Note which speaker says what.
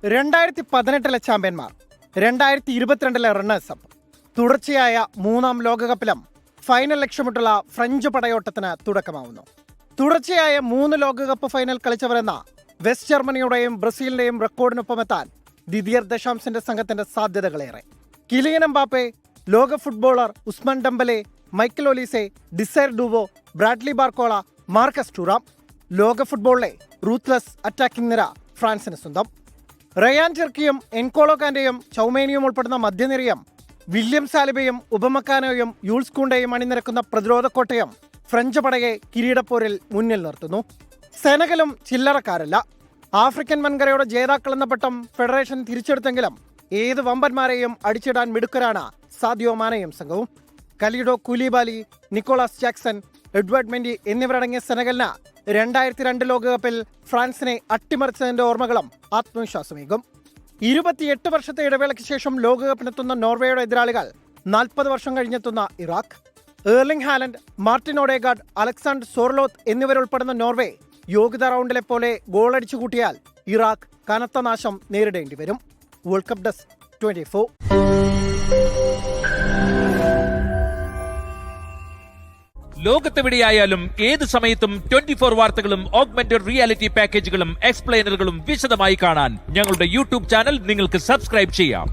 Speaker 1: 2018 ചാമ്പ്യന്മാർ, 2022 runners up. തുടർച്ചയായ 3-ാം ലോകകപ്പിലും final ലക്ഷ്യമിട്ടുള്ള French പടയോട്ടത്തിന് തുടക്കമാവുന്നു. തുടർച്ചയായ 3 ലോകകപ്പ് ഫൈനൽ കളിച്ചവരെന്ന വെസ്റ്റ് ജർമ്മനിയുടെയും ബ്രസീലിന്റെയും റെക്കോർഡിനൊപ്പമെത്താൻ ദിദിയർ ദശാംസിന്റെ സംഘത്തിന്റെ സാധ്യതകളേറെ. കിലിയൻ എംബാപ്പെ, ലോക footballer Ousmane Dembele, Michael Olise, Desire Doue, Bradley Barcola, Marcus Thuram. ലോക ഫുട്ബോളിലെ റൂത്ത്ലെസ് അറ്റാക്കിംഗ് നിര ഫ്രാൻസിന് സ്വന്തം. റയാൻ ചെർക്കിയും എൻകോളോ കാന്റെയും ചൗമേനിയും ഉൾപ്പെടുന്ന മധ്യനിരയും വില്യം സാലിബയും ഉപമക്കാനോയും യൂൾസ്കൂണ്ടയും അണിനിരക്കുന്ന പ്രതിരോധ കോട്ടയും ഫ്രഞ്ച് പടയെ കിരീടപ്പോരിൽ മുന്നിൽ നിർത്തുന്നു. സെനഗലും ചില്ലറക്കാരല്ല. ആഫ്രിക്കൻ വൻകരയുടെ ജേതാക്കളെന്ന പട്ടം ഫെഡറേഷൻ തിരിച്ചെടുത്തെങ്കിലും ഏത് വമ്പന്മാരെയും അടിച്ചിടാൻ മിടുക്കരാണ് സാദിയോ മാനയും സംഘവും. കലിഡോ കുലിബാലി, നിക്കോളാസ് ജാക്സൺ, എഡ്വേർഡ് മെൻഡി എന്നിവരടങ്ങിയ സെനഗലിന് 2002 ലോകകപ്പിൽ ഫ്രാൻസിനെ അട്ടിമറിച്ചതിന്റെ ഓർമ്മകളും ആത്മവിശ്വാസമേകും. 28 വർഷത്തെ ഇടവേളയ്ക്ക് ശേഷം ലോകകപ്പിനെത്തുന്ന നോർവേയുടെ എതിരാളികൾ 40 വർഷം കഴിഞ്ഞെത്തുന്ന Iraq. Erling Haaland, Martin Odegaard, Alexander Sorloth എന്നിവരുൾപ്പെടുന്ന നോർവേ യോഗ്യതാ റൗണ്ടിലെ പോലെ ഗോളടിച്ചു കൂട്ടിയാൽ ഇറാഖ് കനത്ത നാശം നേരിടേണ്ടി വരും. World cup desk 24.
Speaker 2: ലോകത്തെവിടെയായാലും ഏത് സമയത്തും 24 വാർത്തകളും ഓഗ്മെന്റഡ് റിയാലിറ്റി പാക്കേജുകളും എക്സ്പ്ലെയിനറുകളും വിശദമായി കാണാൻ ഞങ്ങളുടെ യൂട്യൂബ് ചാനൽ നിങ്ങൾക്ക് സബ്സ്ക്രൈബ് ചെയ്യാം.